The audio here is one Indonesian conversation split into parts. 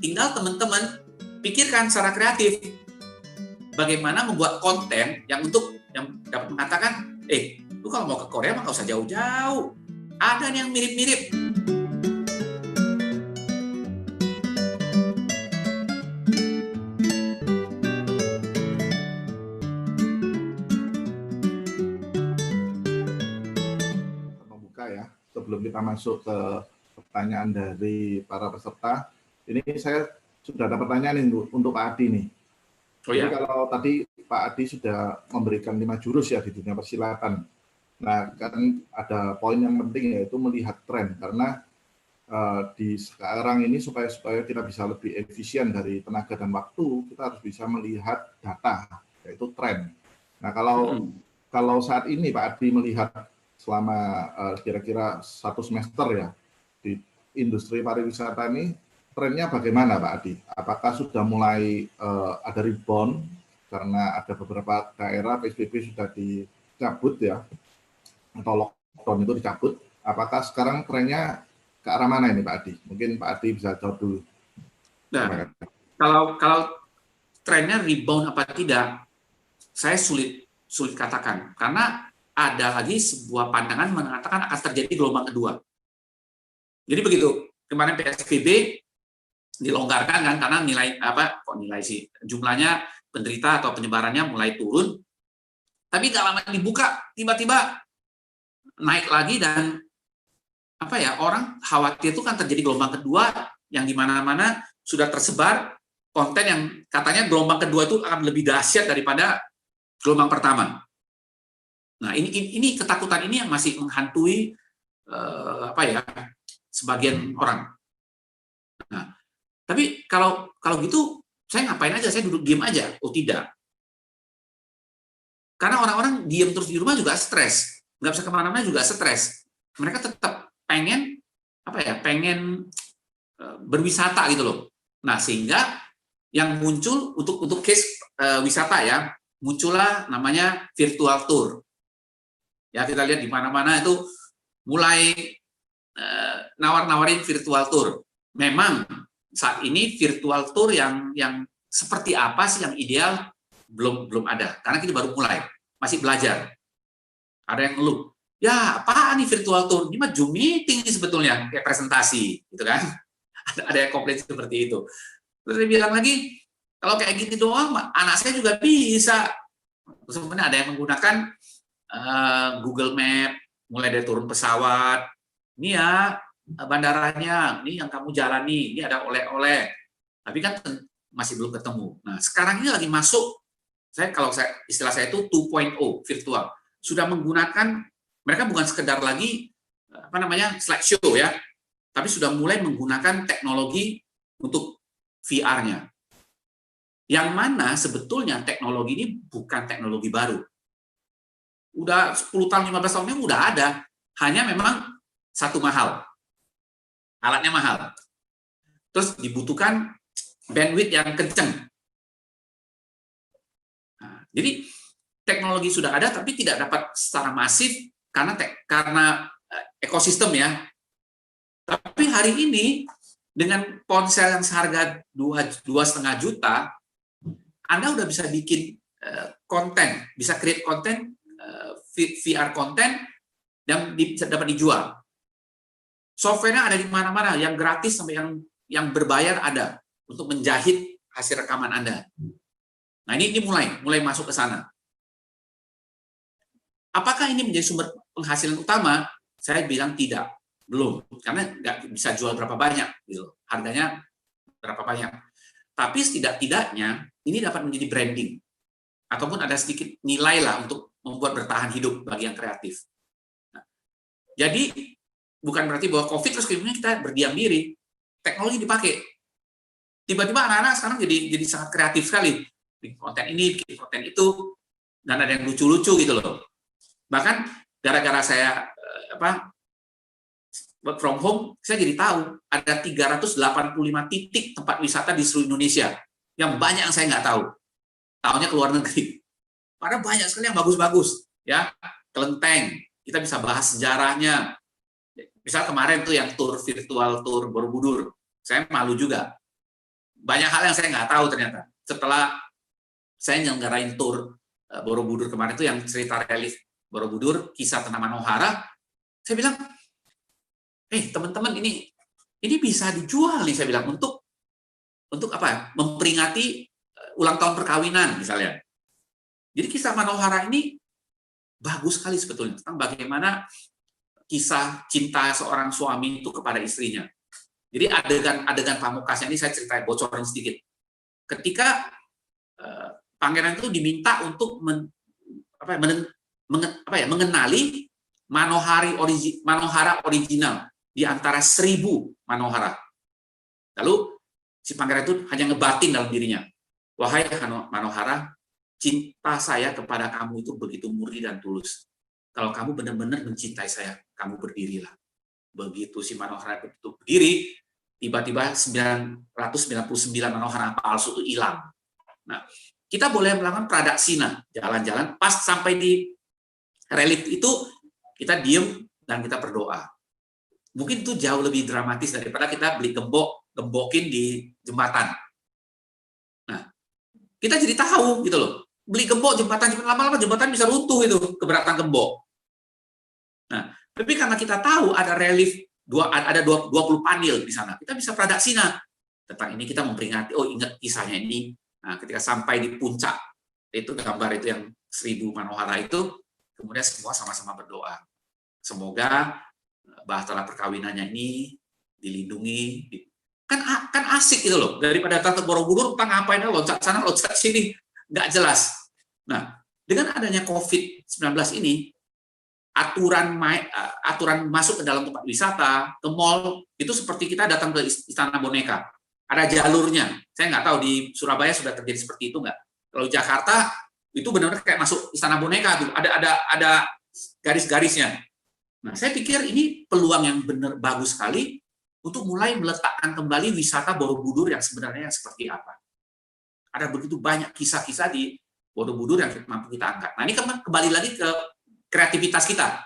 tinggal teman-teman pikirkan secara kreatif bagaimana membuat konten yang dapat mengatakan, lu kalau mau ke Korea mah nggak usah jauh-jauh, ada nih yang mirip-mirip. Membuka ya, sebelum kita masuk ke pertanyaan dari para peserta, ini saya sudah ada pertanyaan untuk Pak Adi nih. Jadi kalau tadi Pak Adi sudah memberikan 5 jurus ya di dunia persilatan. Nah, kan ada poin yang penting yaitu melihat tren, karena di sekarang ini supaya kita bisa lebih efisien dari tenaga dan waktu, kita harus bisa melihat data, yaitu tren. Nah, kalau saat ini Pak Adi melihat selama kira-kira 1 semester ya di industri pariwisata ini, trennya bagaimana Pak Adi? Apakah sudah mulai ada rebound karena ada beberapa daerah PSBB sudah dicabut ya, atau lockdown itu dicabut? Apakah sekarang trennya ke arah mana ini Pak Adi? Mungkin Pak Adi bisa jawab dulu. Nah, kalau trennya rebound apa tidak, saya sulit katakan, karena ada lagi sebuah pandangan mengatakan akan terjadi gelombang kedua. Jadi begitu, kemarin PSBB dilonggarkan kan, karena jumlahnya penderita atau penyebarannya mulai turun, tapi nggak lama dibuka, tiba-tiba naik lagi, dan orang khawatir itu kan terjadi gelombang kedua yang di mana-mana sudah tersebar konten yang katanya gelombang kedua itu akan lebih dahsyat daripada gelombang pertama. Nah, ini ketakutan ini yang masih menghantui sebagian orang. Nah, tapi kalau gitu saya ngapain aja? Saya duduk diam aja? Oh tidak. Karena orang-orang diam terus di rumah juga stres, nggak bisa kemana-mana juga stres. Mereka tetap pengen berwisata gitu loh. Nah, sehingga yang muncul untuk case wisata ya, muncullah namanya virtual tour. Ya, kita lihat di mana-mana itu mulai nawar-nawarin virtual tour. Memang saat ini virtual tour yang seperti apa sih yang ideal belum ada, karena kita baru mulai, masih belajar. Ada yang ngeluh, ya apaan nih virtual tour? Ini mah Zoom meeting ini sebetulnya, kayak presentasi, gitu kan? Ada yang komplain seperti itu. Terus dia bilang lagi, kalau kayak gini doang, anak saya juga bisa. Sebenarnya ada yang menggunakan Google Map, mulai dari turun pesawat, ini ya bandaranya, ini yang kamu jalani, ini ada oleh-oleh. Tapi kan masih belum ketemu. Nah, sekarang ini lagi masuk, istilah saya itu 2.0 virtual. Sudah menggunakan, mereka bukan sekedar lagi slideshow ya, tapi sudah mulai menggunakan teknologi untuk VR-nya. Yang mana sebetulnya teknologi ini bukan teknologi baru. Udah 10 tahun, 15 tahun ini udah ada. Hanya memang satu mahal. Alatnya mahal. Terus dibutuhkan bandwidth yang kenceng. Nah, jadi teknologi sudah ada tapi tidak dapat secara masif karena ekosistem ya. Tapi hari ini dengan ponsel yang seharga 2,5 juta, Anda udah bisa bikin konten, bisa create konten, VR konten yang bisa dapat dijual. Software-nya ada di mana-mana, yang gratis sampai yang berbayar ada untuk menjahit hasil rekaman Anda. Nah, ini mulai masuk ke sana. Apakah ini menjadi sumber penghasilan utama? Saya bilang tidak, belum, karena nggak bisa jual berapa banyak, gitu. Harganya berapa banyak. Tapi setidak-tidaknya ini dapat menjadi branding, ataupun ada sedikit nilai lah untuk membuat bertahan hidup bagi yang kreatif. Nah, jadi bukan berarti bahwa COVID terus kemudian kita berdiam diri, teknologi dipakai. Tiba-tiba anak-anak sekarang jadi sangat kreatif sekali, bikin konten ini, bikin konten itu, dan ada yang lucu-lucu gitu loh. Bahkan gara-gara saya work from home, saya jadi tahu ada 385 titik tempat wisata di seluruh Indonesia yang banyak yang saya nggak tahu. Tahunya ke luar negeri. Padahal banyak sekali yang bagus-bagus, ya. Kelenteng, kita bisa bahas sejarahnya. Misal kemarin tuh yang virtual tour Borobudur, saya malu juga. banyak hal yang saya nggak tahu ternyata. Setelah saya nyelenggarain tour Borobudur kemarin itu yang cerita relief Borobudur, kisah tentang Manohara, saya bilang, teman-teman ini bisa dijual nih, saya bilang, untuk apa ya, memperingati ulang tahun perkawinan misalnya. Jadi kisah Manohara ini bagus sekali sebetulnya tentang bagaimana kisah cinta seorang suami itu kepada istrinya. Jadi adegan pamukasnya ini saya ceritain, bocorin sedikit. Ketika pangeran itu diminta untuk mengenali Manohara original di antara 1000 Manohara. Lalu si pangeran itu hanya ngebatin dalam dirinya, wahai Manohara, cinta saya kepada kamu itu begitu murni dan tulus. Kalau kamu benar-benar mencintai saya, kamu berdirilah. Begitu si Manohara itu berdiri, tiba-tiba 999 Manohara palsu itu hilang. Nah, kita boleh melakukan pradaksina, jalan-jalan, pas sampai di relief itu, kita diem dan kita berdoa. Mungkin itu jauh lebih dramatis daripada kita beli gembokin di jembatan. Nah, kita jadi tahu gitu loh. Beli gembok jembatan, lama-lama jembatan bisa runtuh itu, keberatan gembok. Nah, tapi karena kita tahu ada relief, ada 20 panel di sana, kita bisa pradaksina. Tentang ini kita memperingati, ingat kisahnya ini. Nah, ketika sampai di puncak, itu gambar itu yang 1000 Manohara itu, kemudian semua sama-sama berdoa. Semoga bahtera perkawinannya ini dilindungi. Kan asik gitu loh, daripada datang ke Borobudur, ngapain loncat sana, loncat sini, nggak jelas. Nah, dengan adanya COVID-19 ini, aturan masuk ke dalam tempat wisata, ke mall, itu seperti kita datang ke Istana Boneka. Ada jalurnya. Saya nggak tahu di Surabaya sudah terjadi seperti itu nggak. Kalau Jakarta, itu benar-benar kayak masuk Istana Boneka tuh. Ada garis-garisnya. Nah, saya pikir ini peluang yang benar bagus sekali untuk mulai meletakkan kembali wisata Borobudur yang sebenarnya seperti apa. Ada begitu banyak kisah-kisah di Borobudur yang mampu kita angkat. Nah, ini kembali lagi ke kreativitas kita.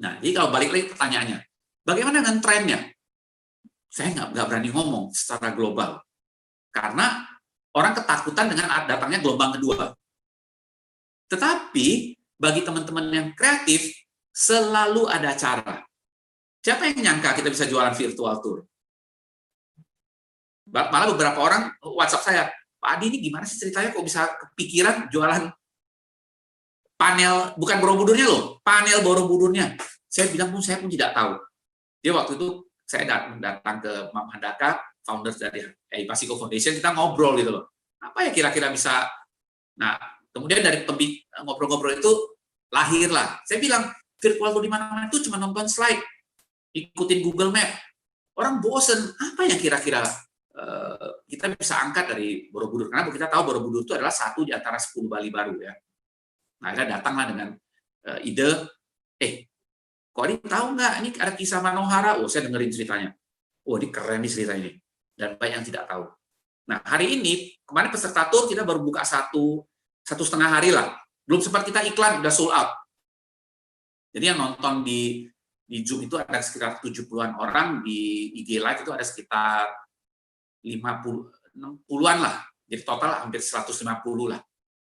Nah, jadi kalau balik lagi pertanyaannya, bagaimana dengan trennya? Saya nggak berani ngomong secara global. Karena orang ketakutan dengan datangnya gelombang kedua. Tetapi, bagi teman-teman yang kreatif, selalu ada cara. Siapa yang nyangka kita bisa jualan virtual tour? Malah beberapa orang WhatsApp saya, Pak Adi ini gimana sih ceritanya kok bisa kepikiran jualan panel, bukan Borobudurnya loh, panel Borobudurnya. Saya bilang saya pun tidak tahu. Dia waktu itu saya datang ke Mam Handaka, founder dari Pasiko Foundation, kita ngobrol gitu loh. Apa ya kira-kira bisa, nah kemudian dari ngobrol-ngobrol itu lahirlah. Saya bilang, virtual tour di mana-mana itu cuma nonton slide, ikutin Google Map. Orang bosen, apa yang kira-kira kita bisa angkat dari Borobudur? Karena kita tahu Borobudur itu adalah satu di antara 10 Bali baru ya. Nah, akhirnya datanglah dengan ide, kok ini tahu nggak? Ini ada kisah Manohara. Saya dengerin ceritanya. Ini keren nih cerita ini. Dan banyak yang tidak tahu. Nah, hari ini, kemarin peserta tour kita baru buka satu setengah hari lah. Belum sempat kita iklan, udah sold out. Jadi yang nonton di Zoom itu ada sekitar 70-an orang, di IG Live itu ada sekitar 60-an lah. Jadi total hampir 150 lah.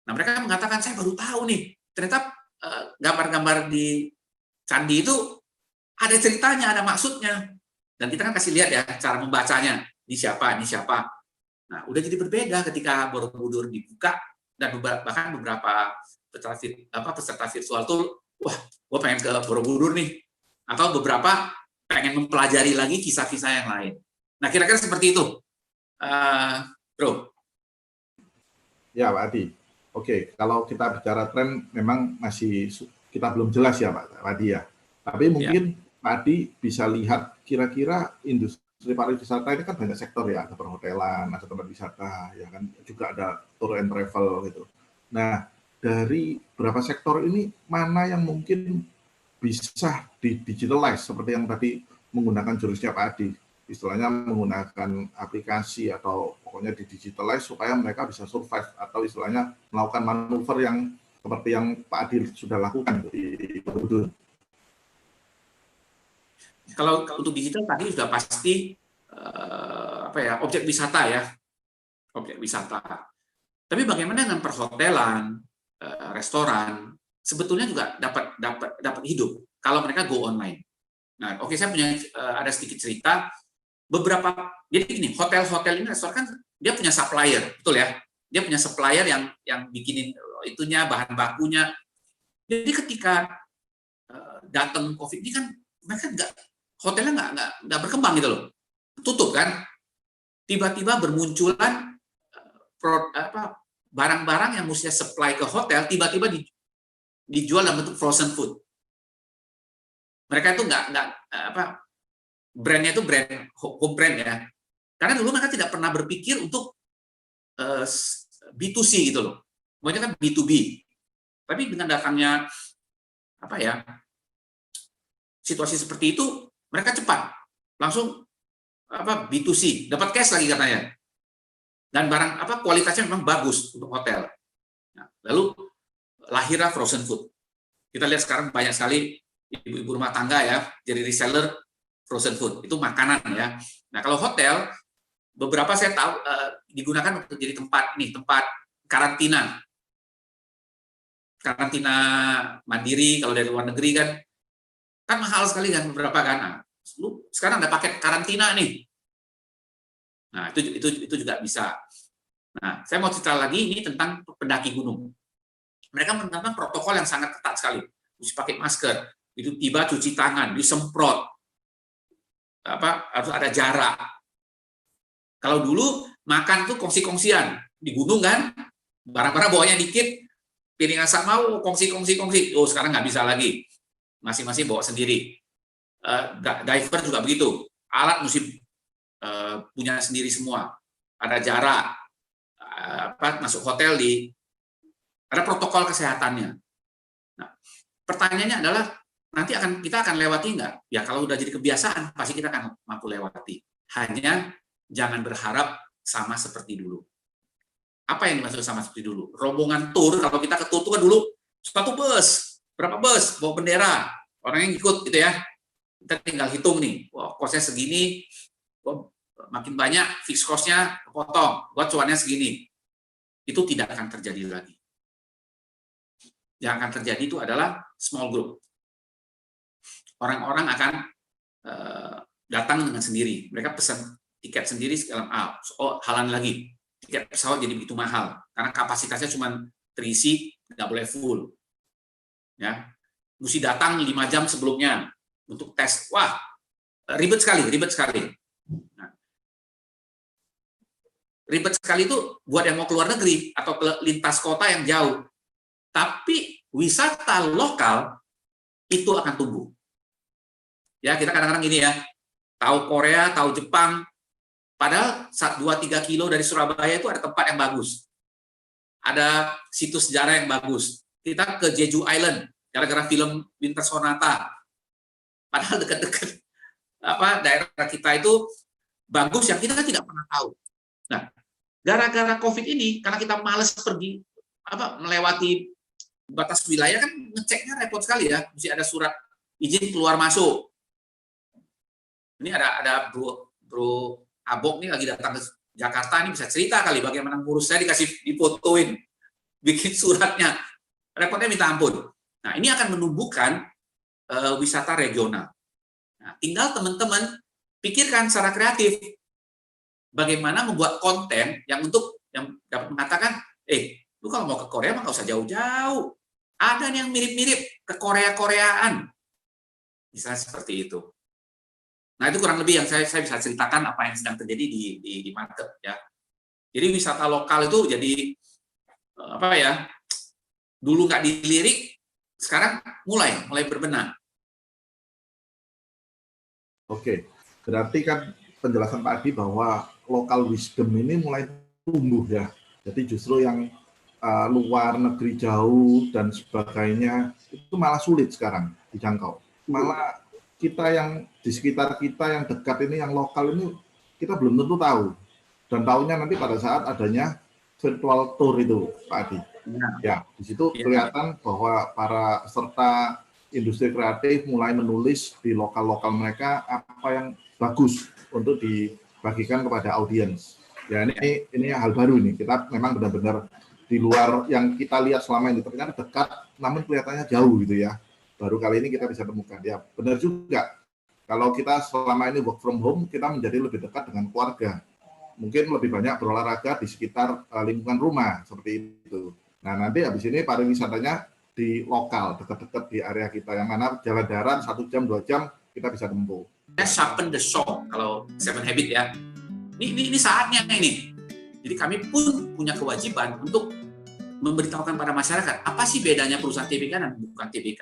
Nah, mereka mengatakan, saya baru tahu nih, ternyata gambar-gambar di candi itu ada ceritanya, ada maksudnya. Dan kita kan kasih lihat ya, cara membacanya. Ini siapa, ini siapa. Nah, udah jadi berbeda ketika Borobudur dibuka, dan bahkan beberapa peserta virtual tour, wah, gue pengen ke Borobudur nih. Atau beberapa pengen mempelajari lagi kisah-kisah yang lain. Nah, kira-kira seperti itu. Bro. Ya, Pak Adi. Oke, kalau kita bicara tren, memang masih kita belum jelas ya, Pak Adi ya. Tapi mungkin Pak Adi bisa lihat kira-kira industri pariwisata ini kan banyak sektor ya, ada perhotelan, ada tempat wisata, ya kan, juga ada tour and travel gitu. Nah, dari beberapa sektor ini mana yang mungkin bisa di-digitalize seperti yang tadi menggunakan jurusnya Pak Adi, istilahnya menggunakan aplikasi atau pokoknya di-digitalize supaya mereka bisa survive atau istilahnya melakukan manuver yang seperti yang Pak Adi sudah lakukan di Borobudur. Kalau untuk digital tadi sudah pasti objek wisata ya, objek wisata. Tapi bagaimana dengan perhotelan, restoran, sebetulnya juga dapat hidup kalau mereka go online. Nah, oke, saya punya ada sedikit cerita. Jadi gini, hotel-hotel ini, restoran kan dia punya supplier, betul ya? Dia punya supplier yang bikinin itunya, bahan bakunya. Jadi ketika datang COVID ini kan mereka hotelnya nggak berkembang gitu loh, tutup kan. Tiba-tiba bermunculan barang-barang yang mestinya supply ke hotel tiba-tiba dijual dalam bentuk frozen food. Mereka itu brandnya itu brand home brand ya. Karena dulu mereka tidak pernah berpikir untuk B2C gitu loh. Maunya kan B2B. Tapi dengan datangnya situasi seperti itu, mereka cepat langsung B2C, dapat cash lagi katanya. Dan barang kualitasnya memang bagus untuk hotel. Nah, lalu lahirlah frozen food. Kita lihat sekarang banyak sekali ibu-ibu rumah tangga ya jadi reseller frozen food. Itu makanan ya. Nah, kalau hotel beberapa saya tahu digunakan untuk jadi tempat karantina mandiri. Kalau dari luar negeri kan mahal sekali kan beberapa kan. Nah, sekarang ada paket karantina nih. Nah, itu juga bisa. Nah, saya mau cerita lagi ini tentang pendaki gunung. Mereka menerapkan protokol yang sangat ketat sekali. Mesti pakai masker, itu tiba cuci tangan, disemprot. Harus ada jarak. Kalau dulu makan tuh kongsi-kongsian di gunung kan, barang-barang bawanya dikit, piring asap mau kongsi. Oh, sekarang nggak bisa lagi. Masing-masing bawa sendiri. Diver juga begitu. Alat mesti punya sendiri semua. Ada jarak. Masuk hotel ada protokol kesehatannya. Nah, pertanyaannya adalah nanti kita akan lewati nggak? Ya kalau udah jadi kebiasaan pasti kita akan mampu lewati. Hanya jangan berharap sama seperti dulu. Apa yang dimaksud sama seperti dulu? Rombongan tur, kalau kita ke tur kan dulu satu bus, berapa bus bawa bendera, orang yang ikut gitu ya. Kita tinggal hitung nih, wah kosnya segini, makin banyak fixed cost-nya kepotong, buat cuannya segini. Itu tidak akan terjadi lagi. Yang akan terjadi itu adalah small group. Orang-orang akan datang dengan sendiri. Mereka pesan tiket sendiri segala halan lagi. Tiket pesawat jadi begitu mahal karena kapasitasnya cuma terisi, nggak boleh full. Ya, mesti datang 5 jam sebelumnya untuk tes. Wah, ribet sekali. Nah, ribet sekali itu buat yang mau keluar negeri atau ke lintas kota yang jauh. Tapi wisata lokal itu akan tumbuh. Ya, kita kadang-kadang gini ya, tahu Korea, tahu Jepang, padahal 2-3 kilo dari Surabaya itu ada tempat yang bagus. Ada situs sejarah yang bagus. Kita ke Jeju Island, gara-gara film Winter Sonata. Padahal dekat-dekat daerah kita itu bagus yang kita tidak pernah tahu. Nah, gara-gara COVID ini, karena kita malas pergi melewati batas wilayah kan ngeceknya repot sekali ya, mesti ada surat izin keluar masuk. Ini ada bro Abok nih lagi datang ke Jakarta, ini bisa cerita kali bagaimana ngurus, saya difotoin, bikin suratnya, repotnya minta ampun. Nah, ini akan menumbuhkan wisata regional. Nah, tinggal teman-teman pikirkan secara kreatif bagaimana membuat konten yang dapat mengatakan, lu kalau mau ke Korea mah nggak usah jauh-jauh. Ada yang mirip-mirip ke Korea-Koreaan. Misalnya seperti itu. Nah, itu kurang lebih yang saya bisa ceritakan apa yang sedang terjadi di market ya. Jadi wisata lokal itu jadi dulu nggak dilirik, sekarang mulai berbenah. Oke, berarti kan penjelasan Pak Adi bahwa local wisdom ini mulai tumbuh ya. Jadi justru yang luar negeri jauh dan sebagainya itu malah sulit sekarang dijangkau. Malah kita yang di sekitar kita yang dekat ini, yang lokal ini kita belum tentu tahu. Dan tahunya nanti pada saat adanya virtual tour itu, Pak Adi. Ya, di situ kelihatan bahwa para peserta industri kreatif mulai menulis di lokal-lokal mereka apa yang bagus untuk bagikan kepada audiens. Ya ini hal baru nih. Kita memang benar-benar di luar yang kita lihat selama ini ternyata dekat, namun kelihatannya jauh gitu ya. Baru kali ini kita bisa temukan. Ya benar juga. Kalau kita selama ini work from home, kita menjadi lebih dekat dengan keluarga. Mungkin lebih banyak berolahraga di sekitar lingkungan rumah seperti itu. Nah nanti habis ini pariwisatanya di lokal, dekat-dekat di area kita, yang mana jalan darat 1 jam 2 jam kita bisa tempuh. Sharpen the saw kalau Seven Habit ya. Ini saatnya ini. Jadi kami pun punya kewajiban untuk memberitahukan pada masyarakat apa sih bedanya perusahaan TBK dan bukan TBK.